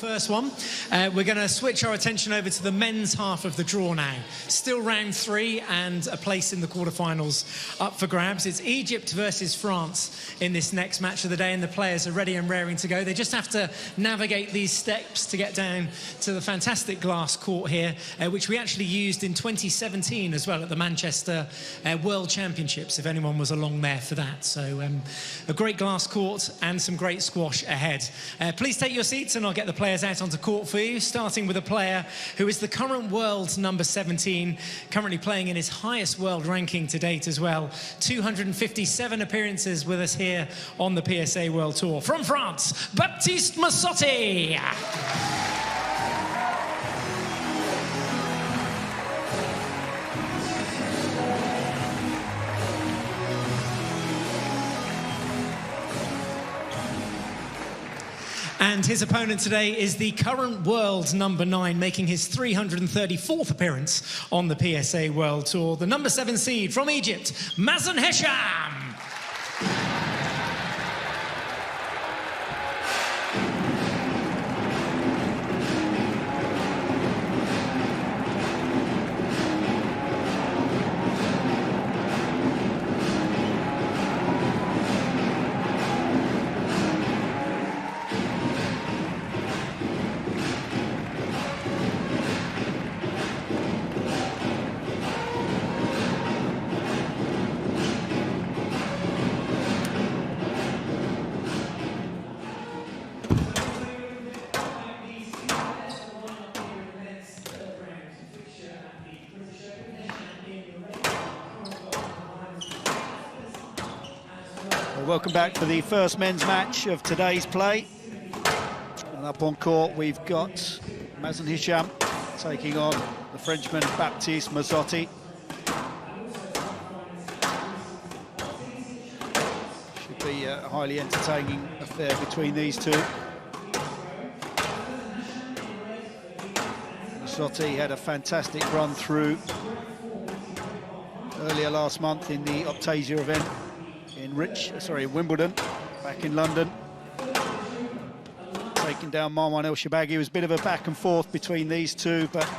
first one. We're going to switch our attention over to the men's half of the draw now. Still round 3 and a place in the quarterfinals up for grabs. It's Egypt versus France in this next match of the day, and the players are ready and raring to go. They just have to navigate these steps to get down to the fantastic glass court here, which we actually used in 2017 as well at the Manchester World Championships, if anyone was along there for that. So a great glass court and some great squash ahead. Please take your seats and I'll get the players out onto court for you, starting with a player who is the current world number 17, currently playing in his highest world ranking to date as well. 257 appearances with us here on the PSA World Tour. From France, Baptiste Masotti. And his opponent today is the current world number 9, making his 334th appearance on the PSA World Tour. The number 7 seed from Egypt, Mazen Hesham. Welcome back for the first men's match of today's play. And up on court we've got Mazen Hesham taking on the Frenchman Baptiste Masotti. Should be a highly entertaining affair between these two. Masotti had a fantastic run through earlier last month in the Optasia event in Wimbledon, back in London. Taking down Marwan El Shabaghi. It was a bit of a back and forth between these two, but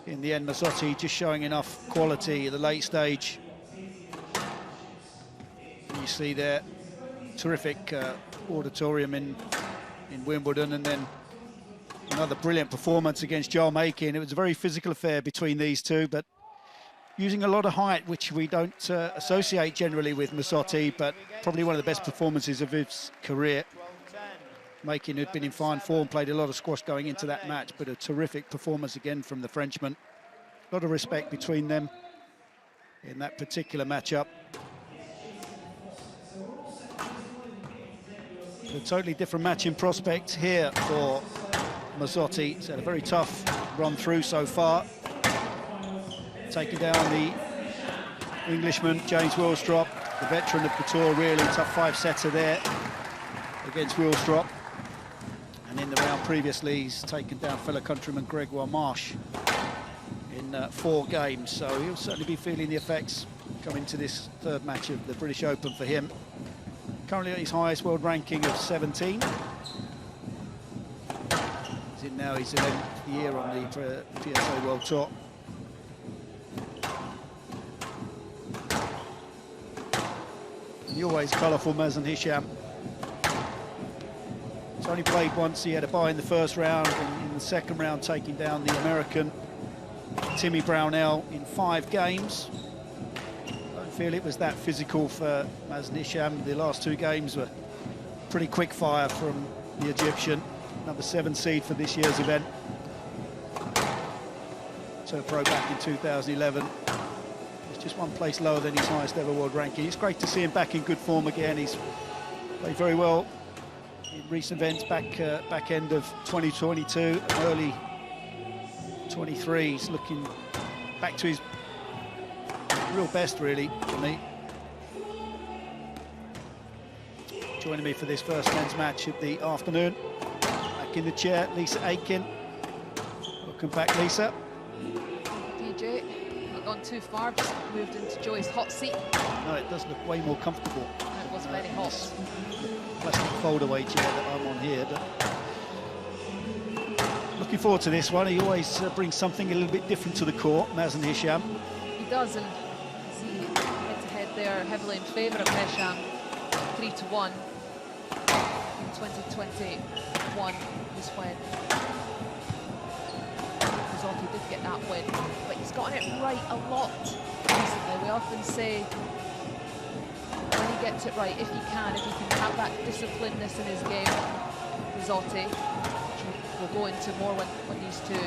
in the end, Masotti just showing enough quality at the late stage. You see there, terrific auditorium in Wimbledon, and then another brilliant performance against Joel Makin. It was a very physical affair between these two, but using a lot of height, which we don't associate generally with Masotti, but probably one of the best performances of his career. Makin, who'd been in fine form, played a lot of squash going into that match, but a terrific performance again from the Frenchman. A lot of respect between them in that particular matchup. A totally different match in prospect here for Masotti. He's had a very tough run through so far. Taking down the Englishman, James Willstrop, the veteran of the tour, really tough 5-setter there against Willstrop. And in the round previously, he's taken down fellow countryman Gregoire Marsh in 4 games. So he'll certainly be feeling the effects coming to this third match of the British Open for him. Currently at his highest world ranking of 17. He's in now his 11th year on the PSA World Tour. The always colourful Mazen Hesham. He's only played once. He had a bye in the first round, and in the second round taking down the American Timmy Brownell in 5 games. I don't feel it was that physical for Mazen Hesham. The last 2 games were pretty quick fire from the Egyptian, number 7 seed for this year's event. Turned pro back in 2011. Just 1 place lower than his highest ever world ranking. It's great to see him back in good form again. He's played very well in recent events, back end of 2022 and early 23. He's looking back to his real best, really, for me. Joining me for this first men's match of the afternoon, back in the chair, Lisa Aitken. Welcome back, Lisa. DJ. Gone too far, just moved into Joy's hot seat. No, it does look way more comfortable. And it was very hot. Plastic fold-away chair that I'm on here, but Looking forward to this one. He always brings something a little bit different to the court, Mazen Hesham. He does, and see head-to-head there heavily in favour of Hesham, 3-1 in 2021 was when Masotti did get that win, but he's gotten it right a lot recently. We often say when he gets it right, if he can have that disciplinedness in his game, Masotti will go into more when these two.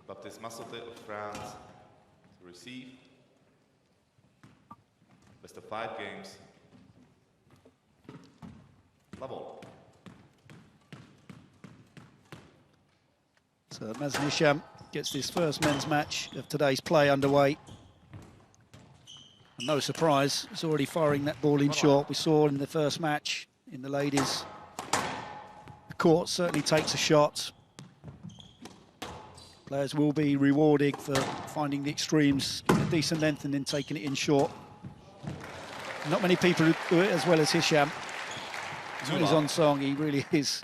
Baptiste Masotti of France to receive. Best of 5 games. Level. So Mazen Hesham gets this first men's match of today's play underway. And no surprise, he's already firing that ball in short. We saw in the first match in the ladies. The court certainly takes a shot. Players will be rewarded for finding the extremes, getting a decent length and then taking it in short. Not many people who do it as well as Hesham. When he's on song, he really is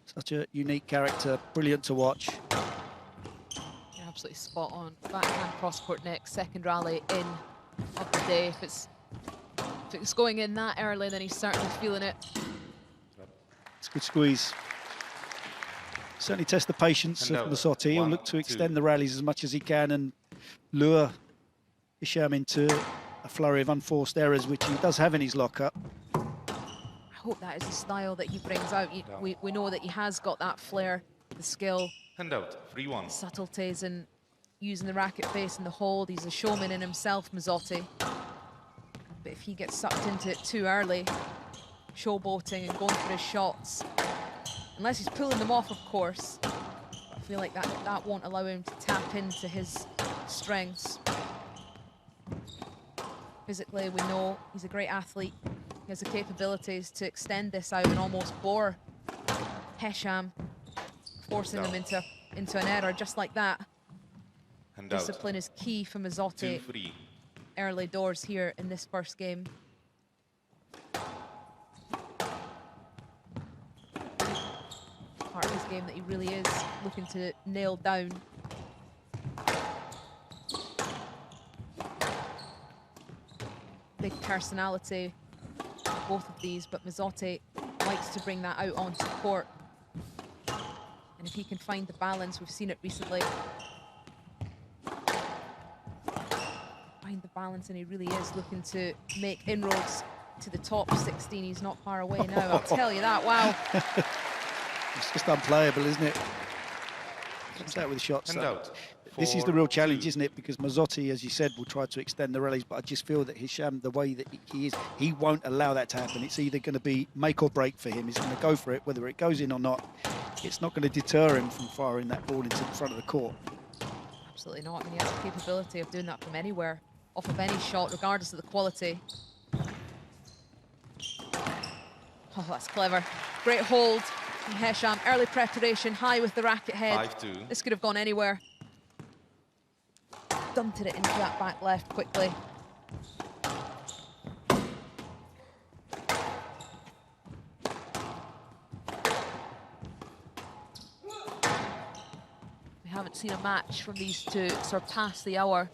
such a unique character, brilliant to watch. You're absolutely spot on. Backhand cross-court neck, second rally in of the day. If it's going in that early, then he's certainly feeling it. It's a good squeeze. Certainly test the patience of Masotti. He'll look to extend the rallies as much as he can and lure Hesham into a flurry of unforced errors, which he does have in his lockup. I hope that is the style that he brings out. We know that he has got that flair, the skill, Handout, 3-1. subtleties and using the racket face and the hold. He's a showman in himself, Masotti. But if he gets sucked into it too early, showboating and going for his shots, unless he's pulling them off, of course, I feel like that won't allow him to tap into his strengths. Physically, we know he's a great athlete. He has the capabilities to extend this out and almost bore Hesham, forcing him into an error just like that. Discipline is key for Masotti early doors here in this first game. Part of his game that he really is looking to nail down. Big personality, both of these, but Masotti likes to bring that out onto court. And if he can find the balance, we've seen it recently. Find the balance, and he really is looking to make inroads to the top 16. He's not far away now, I'll tell you that, wow. It's just unplayable, isn't it? Comes out with shots. Handout, This is the real challenge, isn't it? Because Masotti, as you said, will try to extend the rallies, but I just feel that Hesham, the way that he is, he won't allow that to happen. It's either going to be make or break for him. He's going to go for it, whether it goes in or not. It's not going to deter him from firing that ball into the front of the court. Absolutely not. I mean, he has the capability of doing that from anywhere, off of any shot, regardless of the quality. Oh, that's clever. Great hold from Hesham. Early preparation, high with the racket head. 5-2. This could have gone anywhere. Dumped it into that back left quickly. We haven't seen a match from these two surpass the hour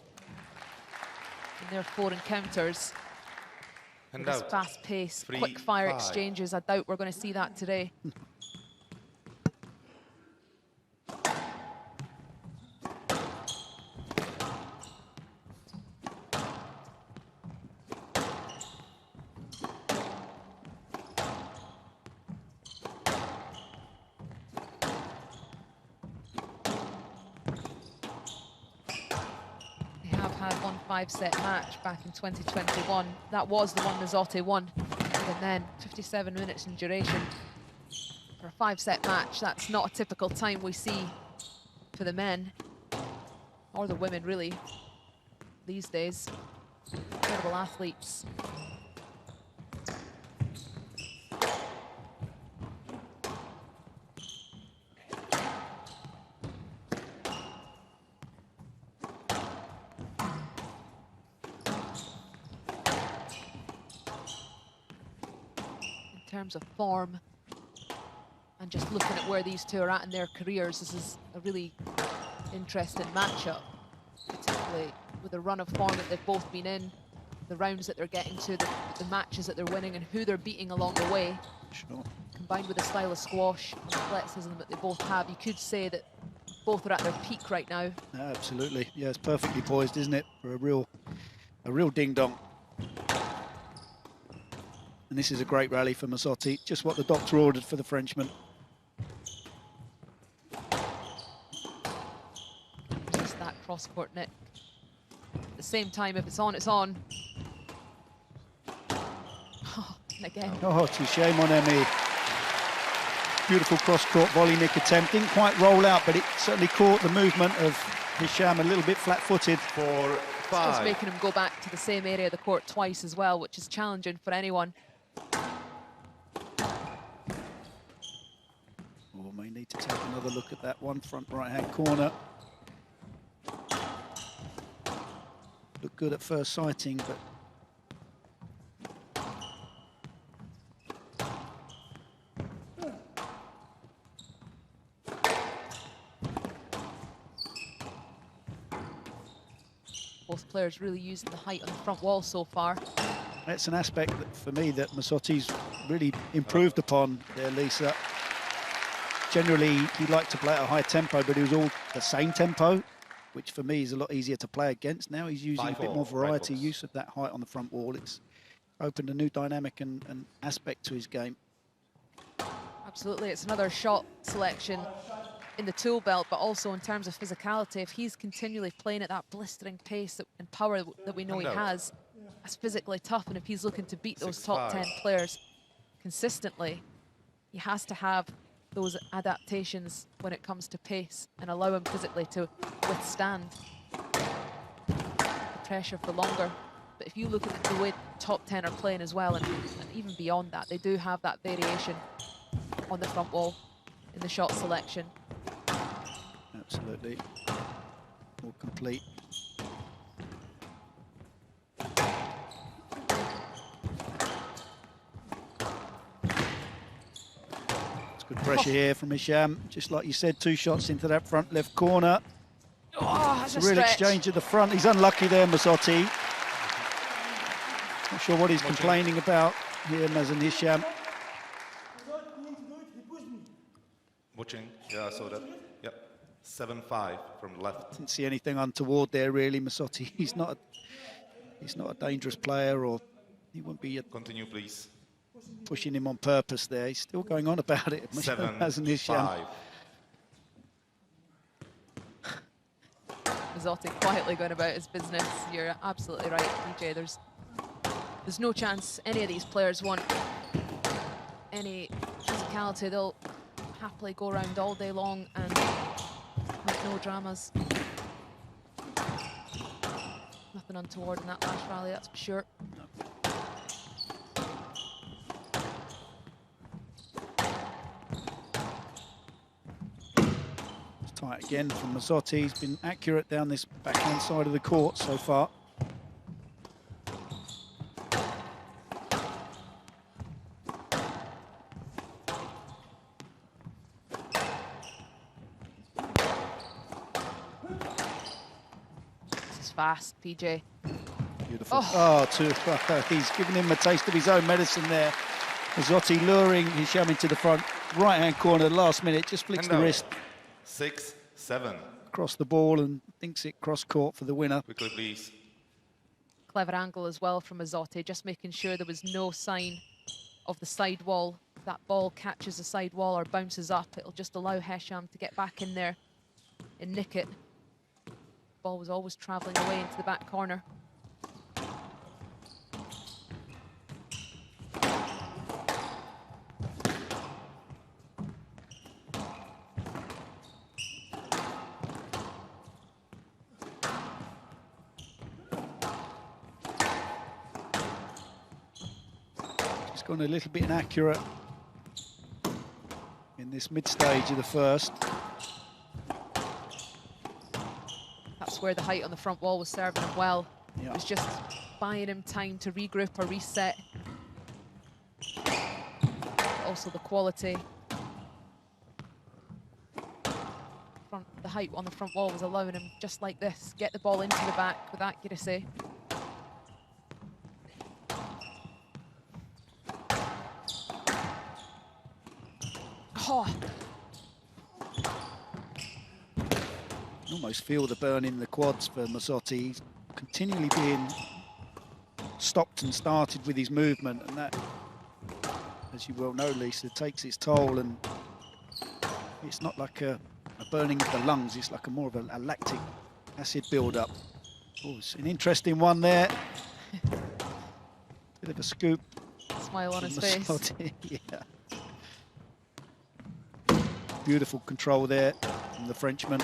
in their 4 encounters. And This out. fast-paced, 3-5. quick-fire exchanges. I doubt we're going to see that today. They have had one 5-set match back in 2021. That was the one Masotti won. Even then, 57 minutes in duration. For a 5-set match, that's not a typical time we see for the men, or the women really, these days. Incredible athletes. In terms of form and just looking at where these two are at in their careers, this is a really interesting matchup, particularly with the run of form that they've both been in, the rounds that they're getting to, the matches that they're winning and who they're beating along the way. Sure. Combined with the style of squash and athleticism that they both have, you could say that both are at their peak right now. Absolutely. Yeah, it's perfectly poised, isn't it, for a real ding-dong. And this is a great rally for Masotti, just what the doctor ordered for the Frenchman. Just that cross-court nick. At the same time, if it's on, it's on. And again. Oh, it's a shame on Emmy. Beautiful cross-court volley nick attempt. Didn't quite roll out, but it certainly caught the movement of Hesham a little bit flat-footed. 4-5. Just making him go back to the same area of the court twice as well, which is challenging for anyone. Oh, may need to take another look at that one, front right-hand corner. Looked good at first sighting, but Both players really using the height on the front wall so far. that's an aspect that, for me, that Masotti's really improved upon there, Lisa. Generally, he'd like to play at a high tempo, but it was all the same tempo, which for me is a lot easier to play against. Now he's using a bit more variety, use of that height on the front wall. It's opened a new dynamic and aspect to his game. Absolutely, it's another shot selection in the tool belt, but also in terms of physicality. If he's continually playing at that blistering pace and power that we know he has, that's physically tough. And if he's looking to beat those top 10 players consistently, he has to have those adaptations when it comes to pace and allow him physically to withstand the pressure for longer. But if you look at the way top 10 are playing as well, and even beyond that, they do have that variation on the front wall in the shot selection. Absolutely. More complete. It's good pressure here from Hesham. Just like you said, 2 shots into that front left corner. Oh, that's It's a real exchange at the front. He's unlucky there, Masotti. Not sure what he's complaining about here, Mazen Hesham. Watching, yeah, I saw that. Yep, 7-5 from left. Didn't see anything untoward there, really. Masotti, he's not a dangerous player, or he wouldn't be Continue, please. pushing him on purpose there. He's still going on about it. 7-5. Mazen Hesham. Masotti quietly going about his business. You're absolutely right, PJ. There's no chance any of these players want any physicality. They'll happily go around all day long and make no dramas. Nothing untoward in that last rally, that's for sure. It's tight again from Masotti. He's been accurate down this backhand side of the court so far. Fast, PJ. Beautiful. Oh, he's giving him a taste of his own medicine there. Masotti luring Hesham into the front right-hand corner last minute, just flicks the wrist. 6-7. Across the ball and thinks it cross-court for the winner. Quickly, please. Clever angle as well from Masotti, just making sure there was no sign of the side wall. If that ball catches the side wall or bounces up, it'll just allow Hesham to get back in there and nick it. Ball was always travelling away into the back corner. Just gone a little bit inaccurate in this mid-stage of the first. That's where the height on the front wall was serving him well. Yeah. It was just buying him time to regroup or reset. Also the quality. The height on the front wall was allowing him, just like this, get the ball into the back with accuracy. Oh. Almost feel the burn in the quads for Masotti. He's continually being stopped and started with his movement, and that, as you well know, Lisa, takes its toll, and it's not like a burning of the lungs, it's like more of a lactic acid build-up. Oh, it's an interesting one there. Bit of a scoop. Smile on his Masotti. Yeah. Beautiful control there from the Frenchman.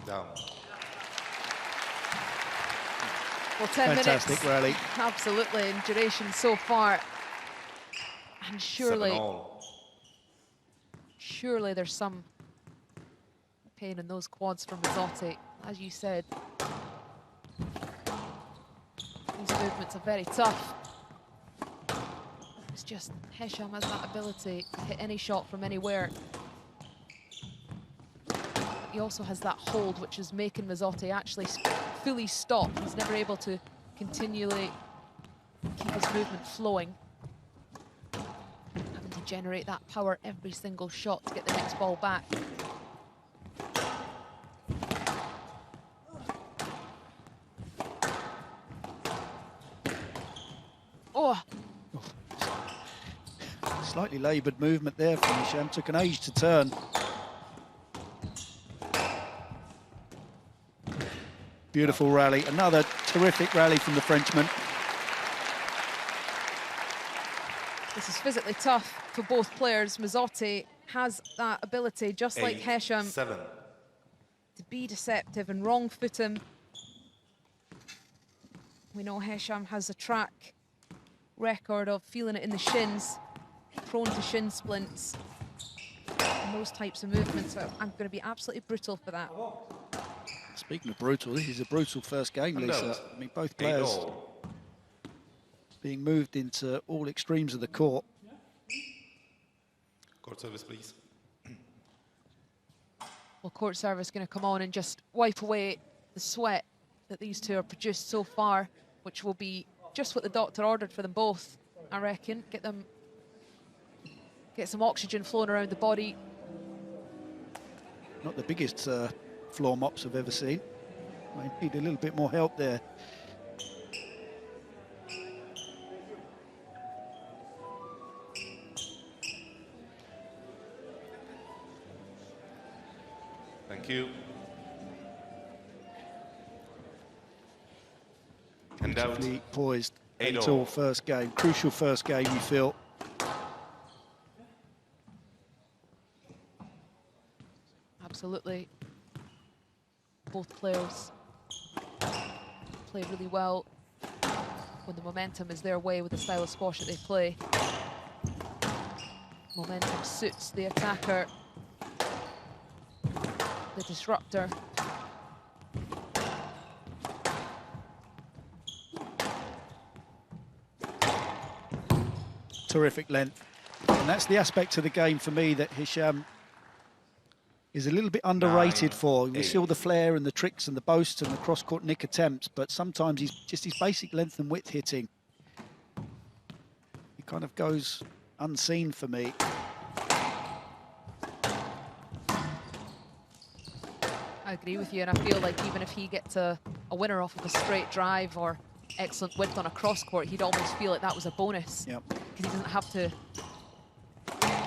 Down. Well, 10 Fantastic minutes. rally. Absolutely, in duration so far. And surely there's some pain in those quads from Masotti. As you said, these movements are very tough. It's just Hesham has that ability to hit any shot from anywhere. He also has that hold, which is making Masotti actually fully stop. He's never able to continually keep his movement flowing. Having to generate that power every single shot to get the next ball back. Oh! Slightly laboured movement there from Hesham. Took an age to turn. Beautiful rally. Another terrific rally from the Frenchman. This is physically tough for both players. Masotti has that ability, just like Hesham, 7. to be deceptive and wrong foot him. We know Hesham has a track record of feeling it in the shins, prone to shin splints and those types of movements. So I'm going to be absolutely brutal for that. Speaking of brutal, this is a brutal first game, Lisa. I mean, both players being moved into all extremes of the court. Court service, please. Well, court service going to come on and just wipe away the sweat that these two have produced so far, which will be just what the doctor ordered for them both, I reckon. Get some oxygen flowing around the body. Not the biggest floor mops I've ever seen. I need a little bit more help there. Thank you. And out. Beautifully poised. 8-all. 8-all first game. Crucial first game, you feel. Absolutely. Both players play really well when the momentum is their way with the style of squash that they play. Momentum suits the attacker, the disruptor. Terrific length. And that's the aspect of the game for me that Hesham is a little bit underrated 9, for. We 8. see all the flair and the tricks and the boasts and the cross-court nick attempts, but sometimes he's just his basic length and width hitting. He kind of goes unseen for me. I agree with you, and I feel like even if he gets a winner off of a straight drive or excellent width on a cross-court, he'd almost feel like that was a bonus. Yep. Because he doesn't have to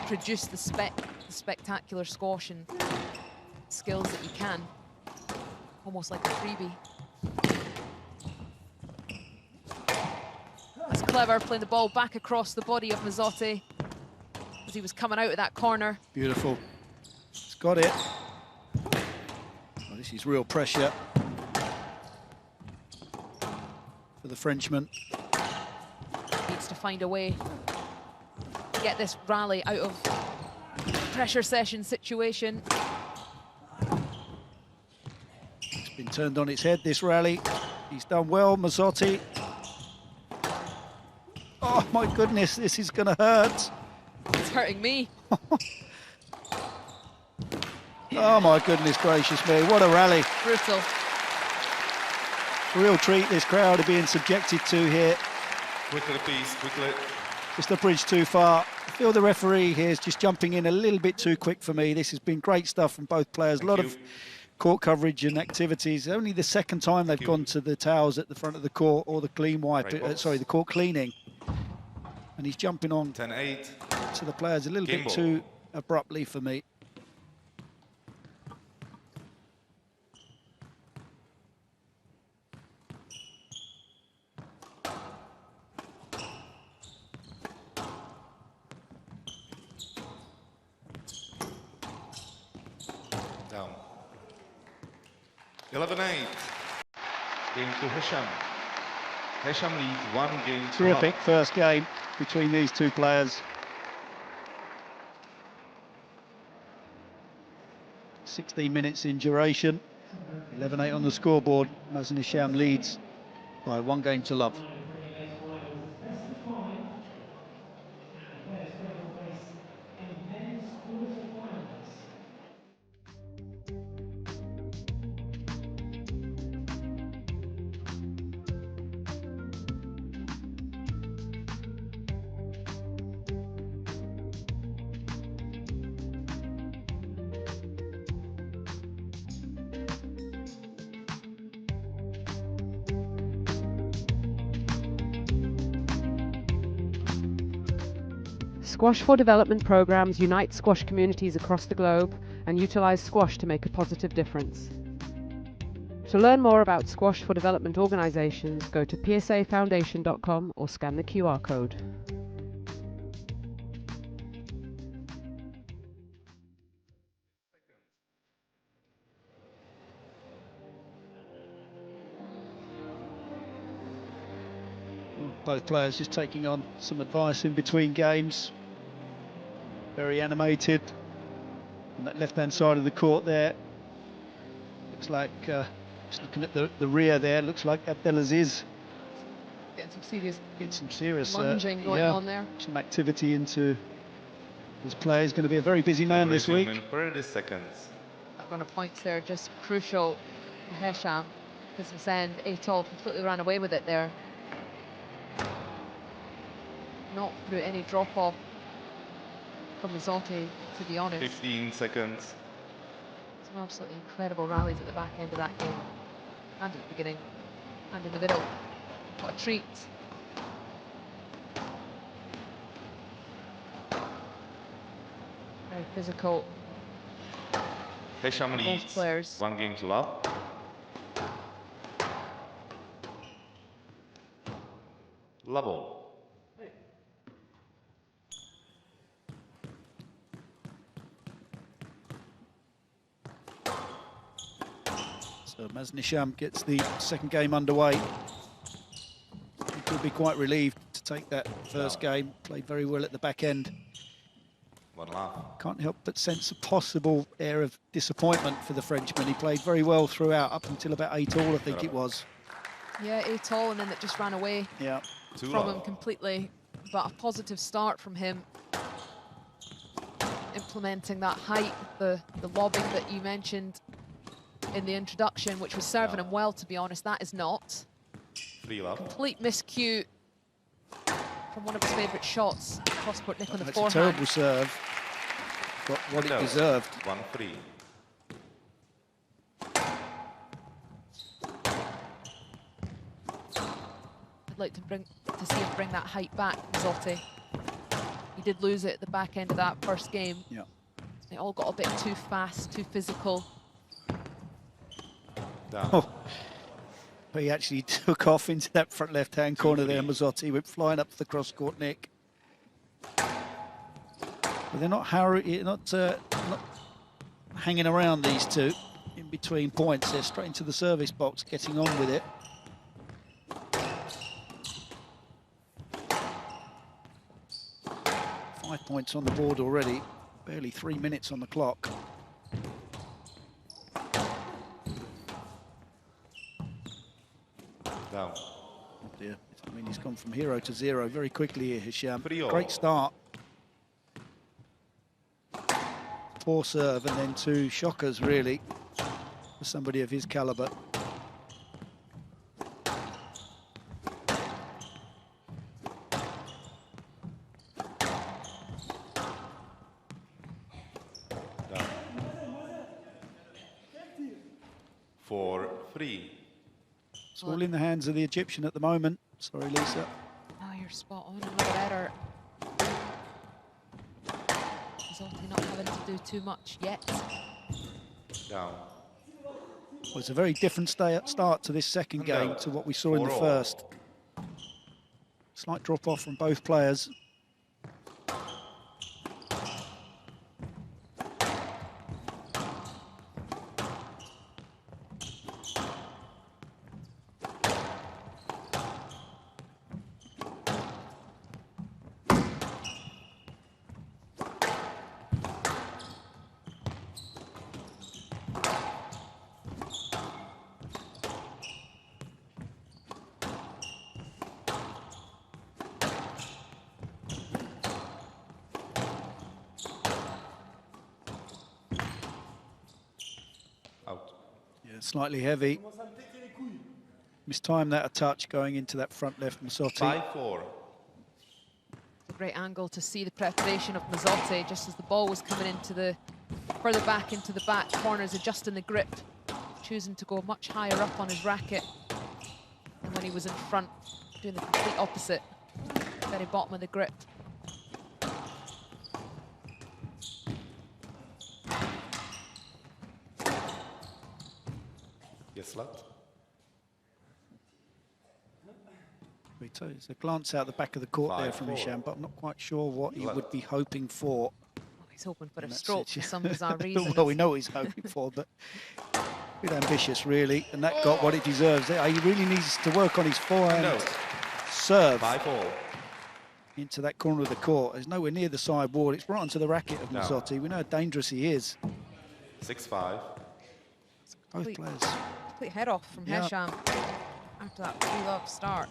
produce the spectacular squash and skills that he can. Almost like a freebie. That's clever, playing the ball back across the body of Masotti as he was coming out of that corner. Beautiful. He's got it. Oh, this is real pressure for the Frenchman. Needs to find a way to get this rally out of pressure session situation. It's been turned on its head, this rally. He's done well, Masotti. Oh my goodness, this is going to hurt. It's hurting me. Oh my goodness gracious me, what a rally. Brutal. Real treat this crowd are being subjected to here. Quickly, please, quickly. Just a bridge too far. I feel the referee here is just jumping in a little bit too quick for me. This has been great stuff from both players. A lot of court coverage and activities. Only the second time they've gone to the towels at the front of the court or the clean wipe, sorry, the court cleaning. And he's jumping on 10-8. to the players a little Game bit ball. too abruptly for me. Down. 11-8. Game to Hesham. Hesham leads 1 game to Terrific none. first game between these two players. 16 minutes in duration. 11-8 on the scoreboard. Mazen Hesham leads by 1 game to love. Squash for Development programs unite squash communities across the globe and utilise squash to make a positive difference. To learn more about Squash for Development organisations, go to psafoundation.com or scan the QR code. Both players just taking on some advice in between games. Very animated. On that left-hand side of the court there. Looks like, just looking at the rear there, looks like Abdelaziz Getting some serious lunging going on there. Some activity into this player. He's going to be a very busy man this week. 30 seconds. I'm going to point there, just crucial for Hesham, because Mazen 8-all completely ran away with it there. Not through any drop-off from Masotti, to be honest. 15 seconds. Some absolutely incredible rallies at the back end of that game, and at the beginning, and in the middle. What a treat. Very physical. Hesham both leads players. 1 game to love. Level. So Mazen Hesham gets the second game underway. He could be quite relieved to take that first game. Played very well at the back end. 1 love. Can't help but sense a possible air of disappointment for the Frenchman. He played very well throughout, up until about 8-all, I think it was. Yeah, 8-all, and then it just ran away Yeah. 2 from love. him completely. But a positive start from him. Implementing that height, the lobbing that you mentioned in the introduction, which was serving him well, to be honest. That is not. 3 love. Complete miscue from one of his favourite shots. Cross-court nick on the That's forehand. a terrible serve. Got what it deserved. 1-3. I'd like to see him bring that height back, Masotti. He did lose it at the back end of that first game. Yeah. It all got a bit too fast, too physical. Down. Oh. He actually took off into that front left-hand corner there, Masotti. Went flying up to the cross-court nick. But they're not hanging around, these two, in between points. They're straight into the service box, getting on with it. Five points on the board already. Barely 3 minutes on the clock. Down. Oh dear. I mean, he's gone from 0 to 0 very quickly here, Hesham. 3-all. Great start. Poor serve, and then 2 shockers, really, for somebody of his calibre. Down. 4-3. It's all in the hands of the Egyptian at the moment. Sorry, Lisa. Oh, you're spot on. Another error. Masotti not having to do too much yet. Down. Well, it's a very different start to this second game to what we saw in the 4-all. first. Slight drop-off from both players. Out. Yeah, slightly heavy. Mistimed that a touch going into that front left Masotti. 5-4. A great angle to see the preparation of Masotti just as the ball was coming into the further back into the back corners, adjusting the grip, choosing to go much higher up on his racket. And when he was in front, doing the complete opposite, very bottom of the grip. Yes, left. It's a glance out the back of the court there from 5-4. Hesham, but I'm not quite sure what he would be hoping for. Oh, he's hoping for a That's stroke it, for some bizarre reason. Well, we know what he's hoping for, but a bit ambitious, really, and that got what it deserves. He really needs to work on his forehand serve 5-4. into that corner of the court. It's nowhere near the sideboard. It's right onto the racket of No. Masotti. We know how dangerous he is. 6-5. Both Complete- players. Complete head off from Yeah. Hesham after that 3-love start.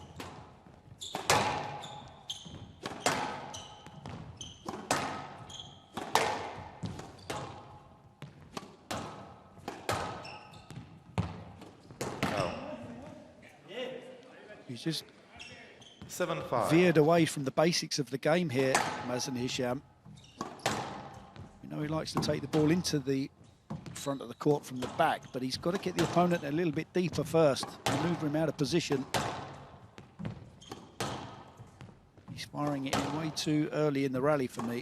No. He's just 7-5. veered away from the basics of the game here, Mazen Hesham. You know, he likes to take the ball into the front of the court from the back, but he's got to get the opponent a little bit deeper first, maneuver him out of position. He's firing it in way too early in the rally for me.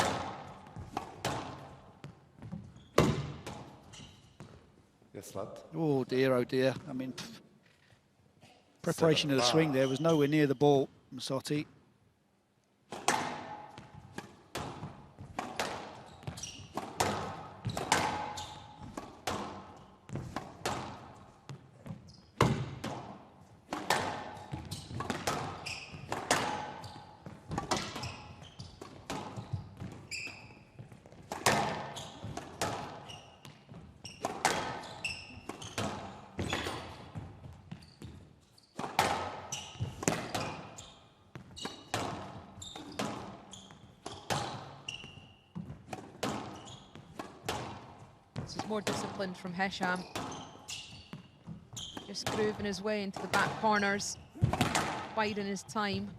Yes, lad. Oh dear, oh dear. I mean, preparation of the swing there was nowhere near the ball, Masotti. This is more disciplined from Hesham. Just grooving his way into the back corners, biding his time.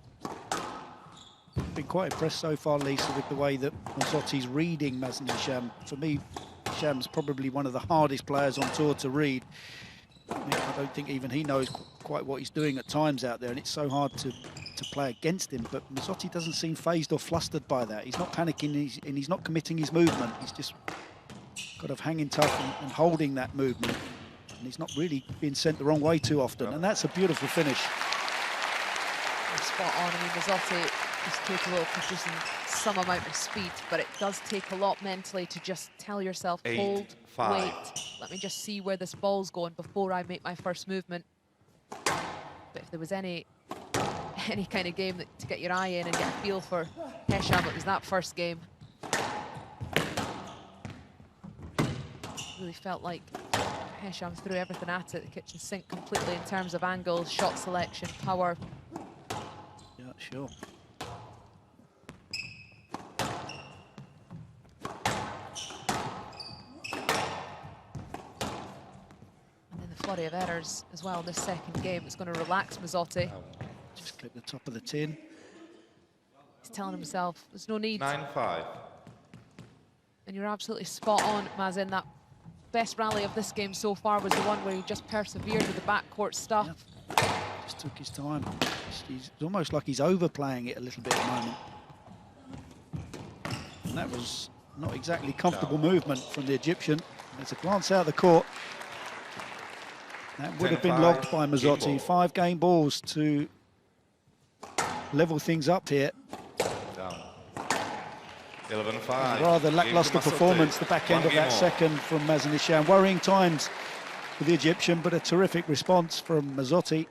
Been quite impressed so far, Lisa, with the way that Masotti's reading Mazen Hesham. For me, Hesham's probably one of the hardest players on tour to read. I mean, I don't think even he knows quite what he's doing at times out there, and it's so hard to play against him. But Masotti doesn't seem phased or flustered by that. He's not panicking, and he's not committing his movement. He's just kind of hanging tough and holding that movement. And he's not really being sent the wrong way too often. And that's a beautiful finish. Spot on. I mean, Masotti is capable of producing some amount of speed, but it does take a lot mentally to just tell yourself, 8, hold, 5. wait, let me just see where this ball's going before I make my first movement. But if there was any kind of game to get your eye in and get a feel for Hesham, it was that first game. Really felt like Hesham threw everything at it, the kitchen sink completely in terms of angles, shot selection, power. Yeah, sure. And then the flurry of errors as well in this second game. It's going to relax Masotti. Just clip the top of the tin. He's telling himself there's no need. 9-5. And you're absolutely spot on, Mazen. That best rally of this game so far was the one where he just persevered with the backcourt stuff. Yeah. Just took his time. It's almost like he's overplaying it a little bit at the moment. And that was not exactly comfortable movement from the Egyptian. There's a glance out of the court. That would have been logged by Masotti. 5 game balls to level things up here. Down. 11-5. Rather lackluster performance, the back end of that second from Mazen Hesham. Worrying times for the Egyptian, but a terrific response from Masotti.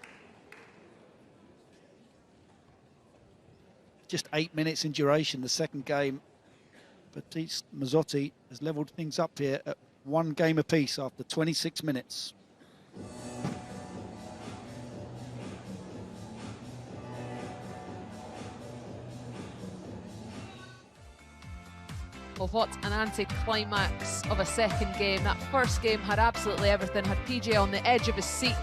Just 8 minutes in duration, the second game. Baptiste Masotti has levelled things up here at 1 game apiece after 26 minutes. Well, what an anti-climax of a second game. That first game had absolutely everything, had PJ on the edge of his seat.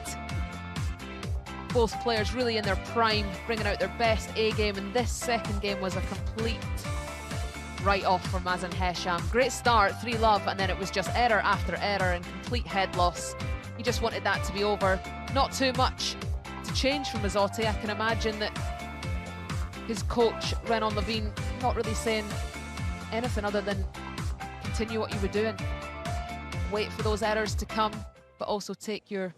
Both players really in their prime, bringing out their best A game, and this second game was a complete write-off for Mazen Hesham. Great start, 3-love, and then it was just error after error and complete head loss. He just wanted that to be over. Not too much to change from Masotti. I can imagine that his coach, Renan Levine, not really saying anything other than continue what you were doing. Wait for those errors to come, but also take your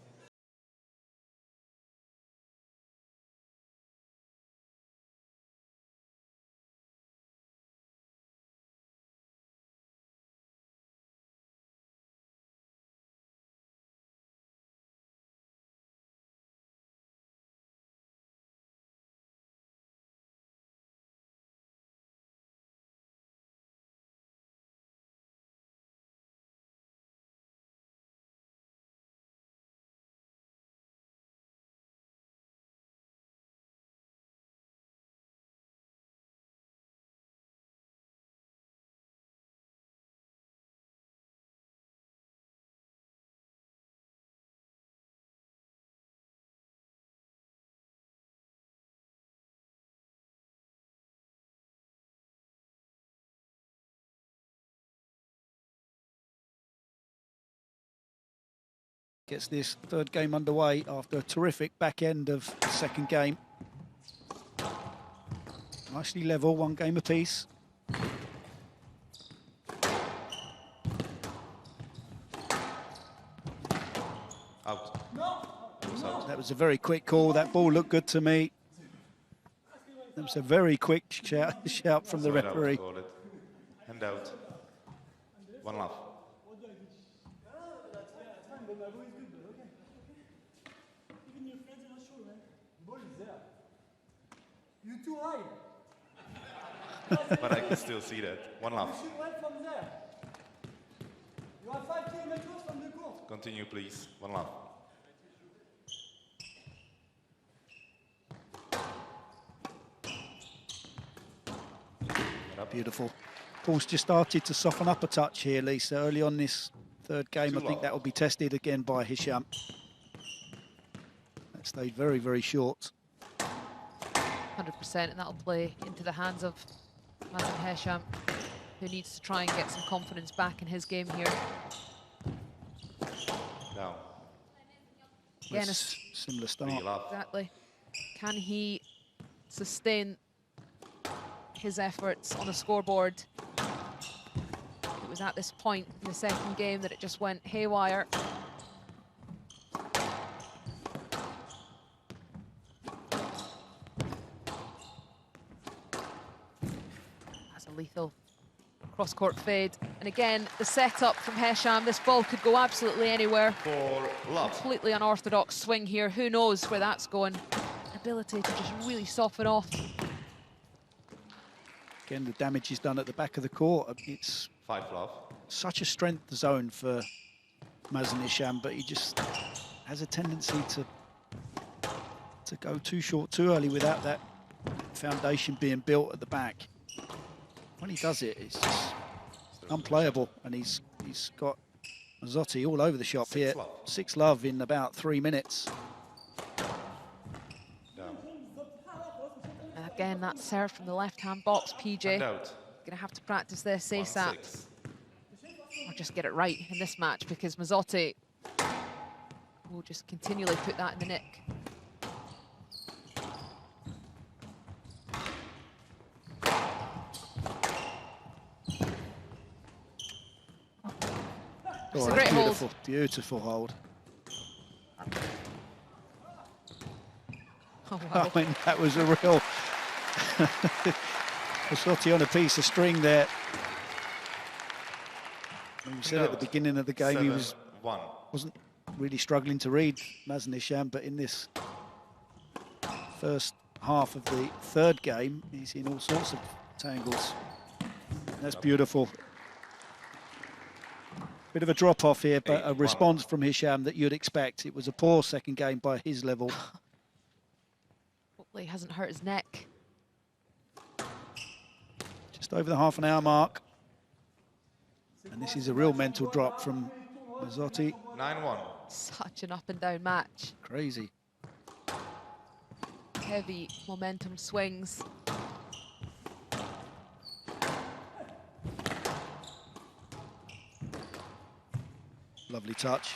Gets this third game underway after a terrific back end of the second game. Nicely level, 1 game apiece. Out. Goes out. That was a very quick call. That ball looked good to me. That was a very quick shout from the Side out, referee. call it. Hand out. 1 love. You too high. But I can still see that. 1 love. Shoot well from there. You are 5 kilometers from the court. Continue, please. 1 love. Beautiful. Ball's just started to soften up a touch here, Lisa. Early on this third game, I think that will be tested again by Hesham. That stayed very, very short. 100%, and that'll play into the hands of Mazen Hesham, who needs to try and get some confidence back in his game here. Down. Again, That's similar start. 3 love. exactly. Can he sustain his efforts on the scoreboard? It was at this point in the second game that it just went haywire. That's a lethal cross-court fade. And again, the setup from Hesham, this ball could go absolutely anywhere. 4 love. Completely unorthodox swing here. Who knows where that's going? Ability to just really soften off. Again, the damage is done at the back of the court. It's 5 love. such a strength zone for Mazen Hesham, but he just has a tendency to go too short too early without that foundation being built at the back. When he does it, it's just unplayable, and he's got Masotti all over the shop 6 here. love. 6 love in about 3 minutes. Down. And again, that serve from the left-hand box, PJ. Hand out. Gonna have to practice this 1 ASAP, 6. or just get it right in this match, because Masotti will just continually put that in the nick. It's a Oh, great hold. beautiful, beautiful hold. Oh, wow. I mean, that was a real Masotti on a piece of string there. And we said at the beginning of the game he 7 1. wasn't really struggling to read Mazen Hesham, but in this first half of the third game, he's in all sorts of tangles. That's beautiful. Bit of a drop-off here, but a 8-1. response from Hesham that you'd expect. It was a poor second game by his level. Hopefully he hasn't hurt his neck. Just over the half an hour mark. And this is a real mental drop from Masotti. 9 1. Such an up and down match. Crazy. Heavy momentum swings. Lovely touch.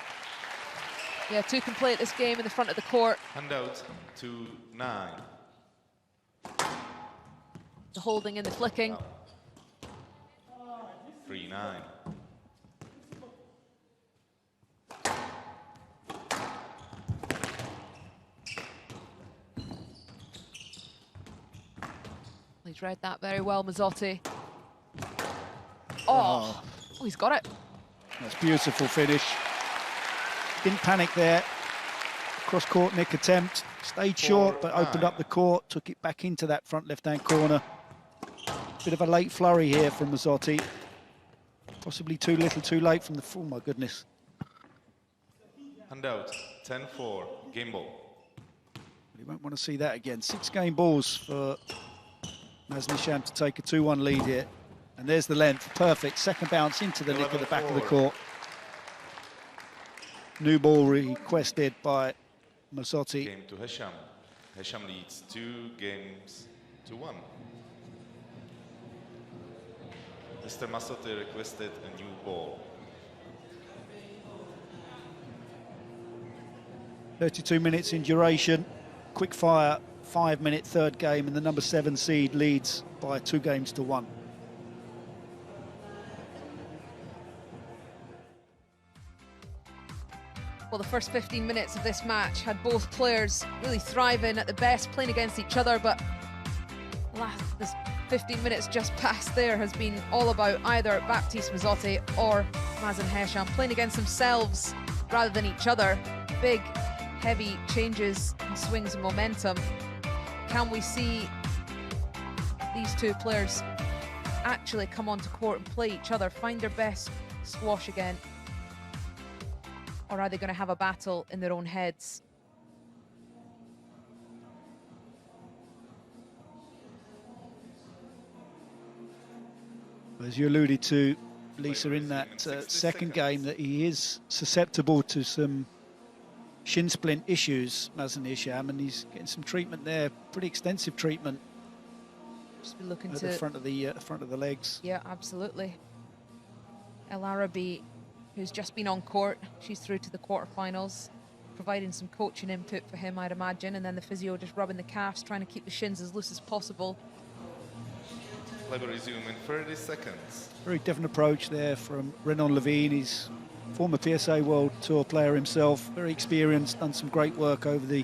Yeah, 2 can play at this game in the front of the court. Hand out. 2 9. The holding and the flicking. 3 9. He's read that very well, Masotti. Oh, he's got it. That's beautiful finish. Didn't panic there. Cross-court nick attempt. Stayed short, but opened up the court, took it back into that front left-hand corner. Bit of a late flurry here from Masotti. Possibly too little, too late from the... Oh, my goodness. Hand out. 10 4. Game ball. You won't want to see that again. 6 game balls for Mazen Hesham to take a 2-1 lead here. And there's the length. Perfect. Second bounce into the nick at the back of the 11-4. court. New ball requested by Masotti. Game to Hesham. Hesham leads 2 games to 1. Mr. Masotti requested a new ball. 32 minutes in duration. Quick fire, 5-minute third game, and the number 7 seed leads by 2 games to 1. Well, the first 15 minutes of this match had both players really thriving at the best, playing against each other, but this 15 minutes just past there has been all about either Baptiste Masotti or Mazen Hesham playing against themselves rather than each other. Big, heavy changes and swings in momentum. Can we see these two players actually come onto court and play each other, find their best squash again? Or are they going to have a battle in their own heads? As you alluded to, Lisa, in that second game, that he is susceptible to some shin splint issues, Mazen Hesham, and he's getting some treatment there, pretty extensive treatment. Just be looking at to the front of the legs. Yeah, absolutely. El Arabi, who's just been on court, she's through to the quarterfinals, providing some coaching input for him, I'd imagine, and then the physio just rubbing the calves, trying to keep the shins as loose as possible. Play will resume in 30 seconds. Very different approach there from Renan Levine. He's former PSA World Tour player himself, very experienced, done some great work over the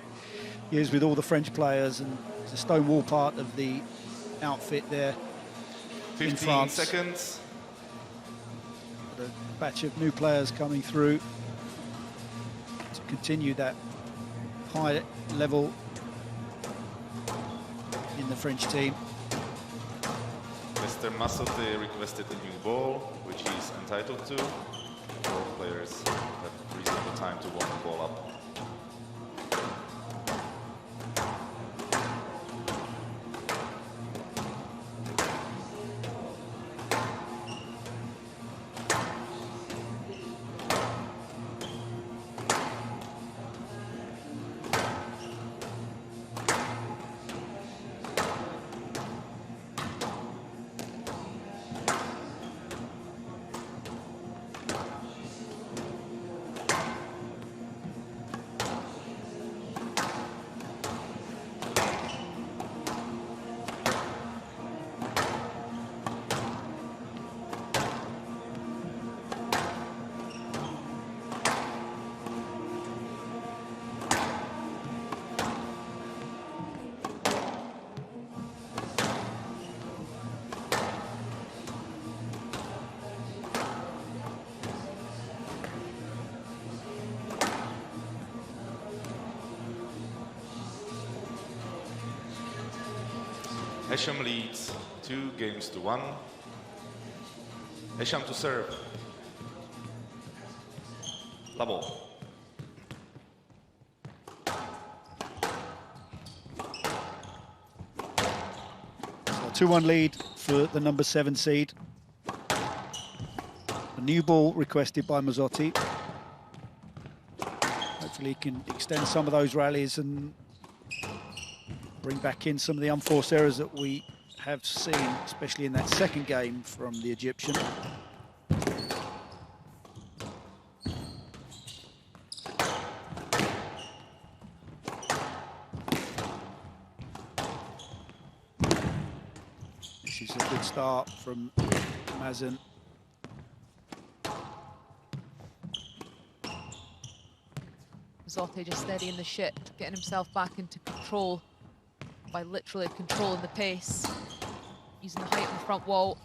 years with all the French players, and he's a stonewall part of the outfit there in 15 France. seconds. A batch of new players coming through to continue that high level in the French team. Mr. Masotti requested a new ball, which he's entitled to. All players have reasonable time to warm the ball up. Hesham leads 2-1. Hesham to serve. Level. So 2-1 lead for the number 7 seed. A new ball requested by Masotti. Hopefully he can extend some of those rallies and bring back in some of the unforced errors that we have seen, especially in that second game from the Egyptian. This is a good start from Mazen. Masotti just steadying the ship, getting himself back into control by literally controlling the pace, using the height of the front wall.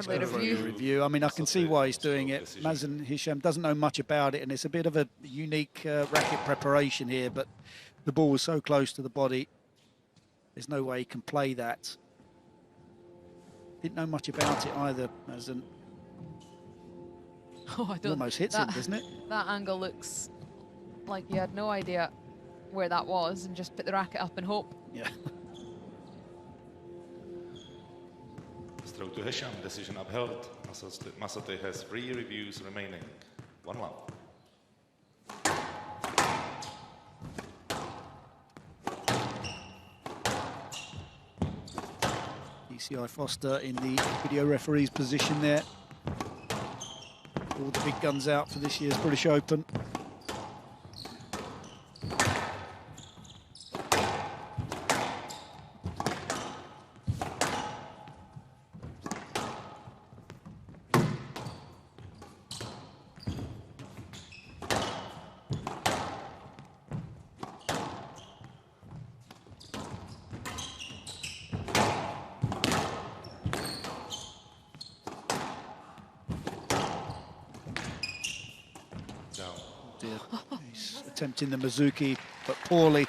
Review. I mean, I can see why he's doing it. Mazen Hesham doesn't know much about it, and it's a bit of a unique racket preparation here, but the ball was so close to the body, there's no way he can play that. Didn't know much about it either, Mazen. Oh, I don't. Almost hits him, doesn't it? That angle looks like he had no idea where that was and just put the racket up and hope. Yeah. Stroke to Hesham, decision upheld. Masotti has 3 reviews remaining. 1-1. ECI Foster in the video referee's position there. All the big guns out for this year's British Open. dear. He's attempting the Mizuki, but poorly.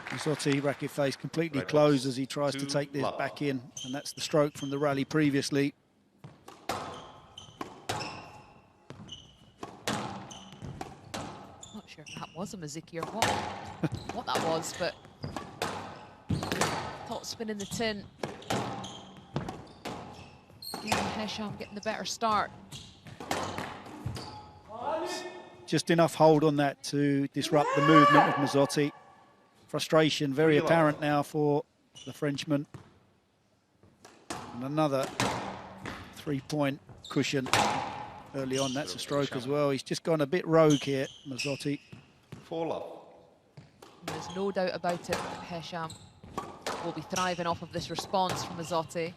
Masotti, racket face completely Right closed box. as he tries to Two take this love. back in, and that's the stroke from the rally previously. Not sure if that was a Mizuki or what that was, but top spin in the tin. Again, Hesham getting the better start. Just enough hold on that to disrupt the movement of Masotti. Frustration very apparent now for the Frenchman. And another 3-point cushion early on. That's a stroke as well. He's just gone a bit rogue here, Masotti. 4 love. There's no doubt about it that Hesham will be thriving off of this response from Masotti.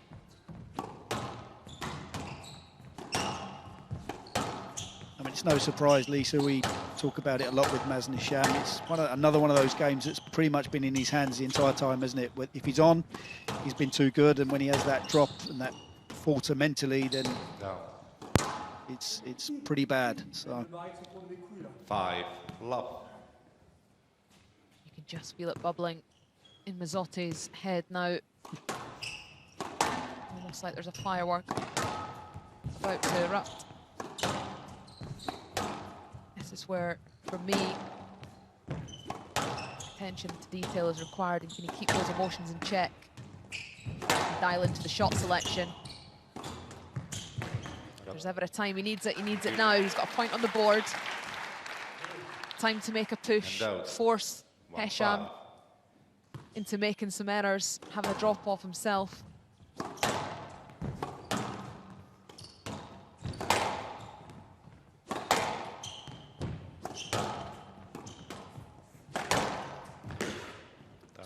I mean, it's no surprise, Lisa, we talk about it a lot with Mazen and Hesham. It's another one of those games that's pretty much been in his hands the entire time, hasn't it? If he's on, he's been too good, and when he has that drop and that falter mentally, then Down. it's pretty bad. So 5 love. You can just feel it bubbling in Mazotti's head now. Almost like there's a firework about to erupt. This is where, for me, attention to detail is required, and can you keep those emotions in check and dial into the shot selection. If there's ever a time he needs it now. He's got a point on the board. Time to make a push, force Hesham into making some errors, having a drop off himself.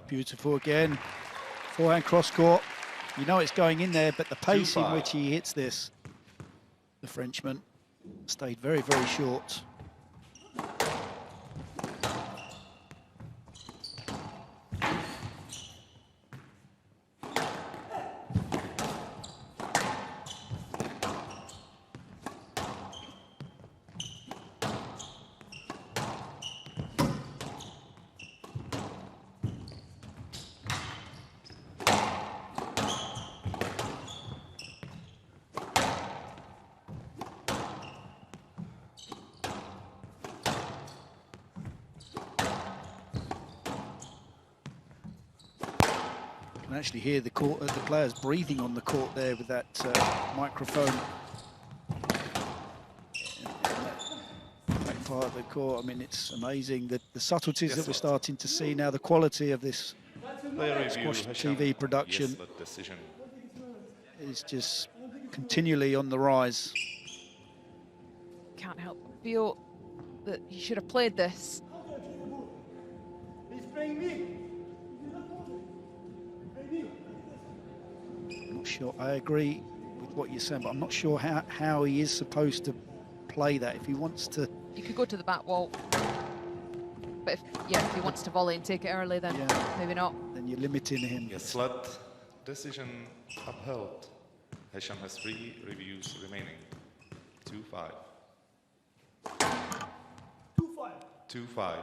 beautiful again. Forehand cross court. You know it's going in there, but the pace in which he hits this, the Frenchman, stayed very, very short. You can actually hear the court, the players breathing on the court there with that microphone. Back part of the court. I mean, it's amazing the subtleties that we're starting to see now. The quality of this Squash TV production is just continually on the rise. Can't help but feel that he should have played this. He's playing me. I'm not sure. I agree with what you're saying, but I'm not sure how he is supposed to play that. If he wants to, You could go to the back wall, but if he wants to volley and take it early, then maybe not. then you're limiting him. Yes, slut decision upheld. Hesham has 3 reviews remaining. 2-5. 2-5. 2-5.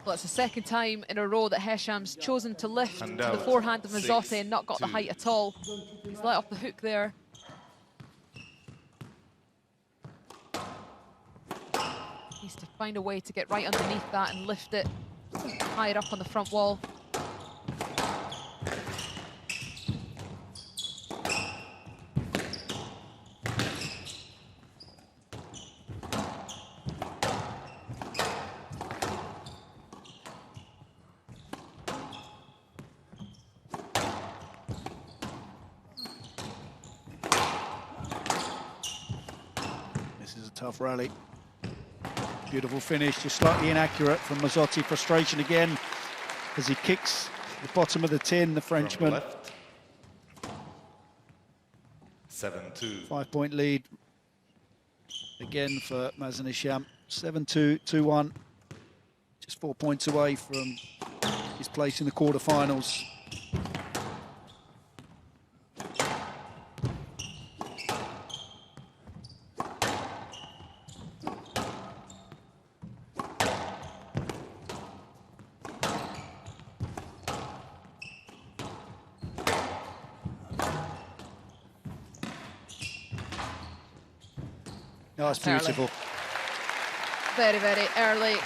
Well, it's the second time in a row that Hesham's chosen to lift And to the out. forehand of Masotti 6-2. and not got the height at all. He's let off the hook there. Needs to find a way to get right underneath that and lift it higher up on the front wall. Tough rally. Beautiful finish, just slightly inaccurate from Masotti. Frustration again as he kicks the bottom of the tin, the Frenchman. Left. 7-2. 5-point lead again for Mazen Hesham. 7-2, 2-1. Just 4 points away from his place in the quarterfinals. Oh, it's beautiful. Very, very early.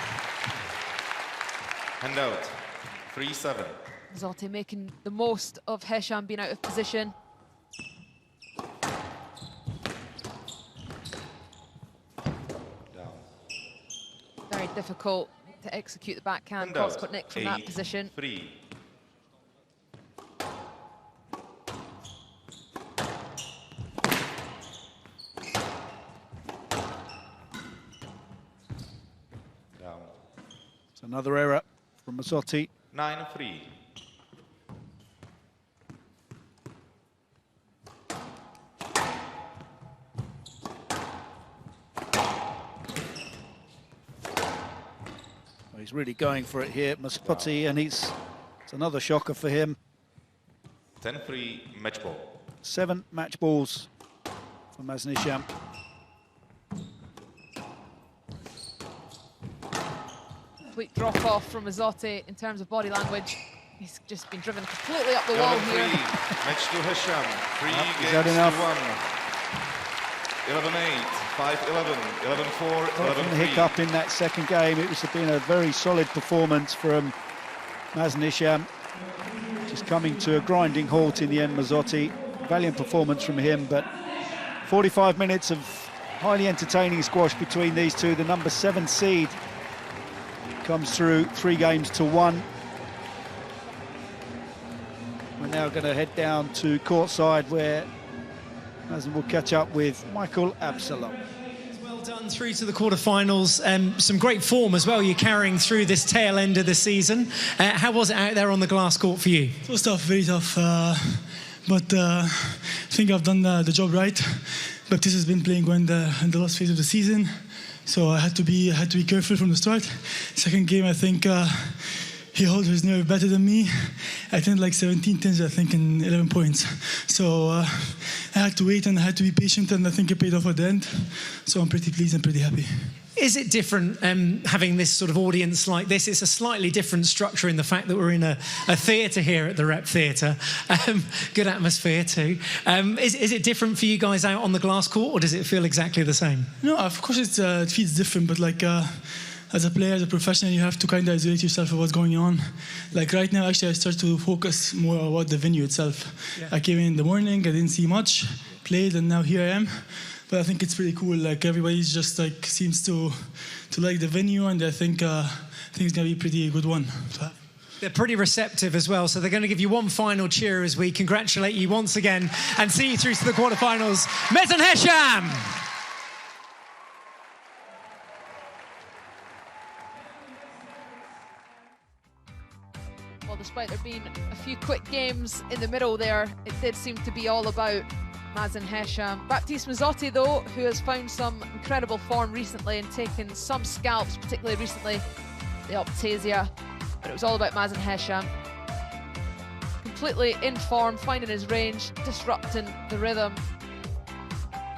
Handout, 3-7. Masotti making the most of Hesham being out of position. Down. Very difficult to execute the backhand cross-court nick from that position. 8-3. Down. It's another error from Masotti. 9-3. Well, he's really going for it here, Masotti, and it's another shocker for him. 10-3 match ball. 7 match balls for Mazen Hesham. Complete drop-off from Masotti in terms of body language. He's just been driven completely up the wall 11-3. here. Match to Hesham. 3 Is games that enough? to 1. 11-8, 5-11, 11-4, From the 11-3. hiccup in that second game, it was been a very solid performance from Mazen Hesham. Just coming to a grinding halt in the end, Masotti. Valiant performance from him, but 45 minutes of highly entertaining squash between these two. The number 7 seed comes through 3 games to 1. We're now going to head down to courtside where Mazen will catch up with Michael Absalom. Well done through to the quarterfinals. Some great form as well you're carrying through this tail end of the season. How was it out there on the glass court for you? It was tough, very tough. But I think I've done the job right. Baptiste has been playing well in the last phase of the season, so I had to be careful from the start. Second game, I think he holds his nerve better than me. I think like 17 tens, I think, in 11 points. So I had to wait and I had to be patient, and I think it paid off at the end. So I'm pretty pleased and pretty happy. Is it different having this sort of audience like this? It's a slightly different structure in the fact that we're in a theatre here at the Rep Theatre. Good atmosphere too. Is it different for you guys out on the glass court, or does it feel exactly the same? No, of course it feels different, but like as a player, as a professional, you have to kind of isolate yourself of what's going on. Like right now, actually, I start to focus more about the venue itself. Yeah. I came in the morning, I didn't see much, played, and now here I am. But I think it's pretty cool. Like everybody's just like seems to like the venue, and I think it's gonna be a pretty good one. They're pretty receptive as well, so they're going to give you one final cheer as we congratulate you once again and see you through to the quarterfinals. Mazen Hesham! Well, despite there being a few quick games in the middle there, it did seem to be all about Mazen Hesham. Baptiste Masotti, though, who has found some incredible form recently and taken some scalps, particularly recently, the Optasia. But it was all about Mazen Hesham. Completely in form, finding his range, disrupting the rhythm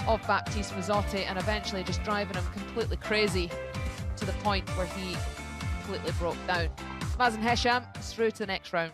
of Baptiste Masotti, and eventually just driving him completely crazy to the point where he completely broke down. Mazen Hesham is through to the next round.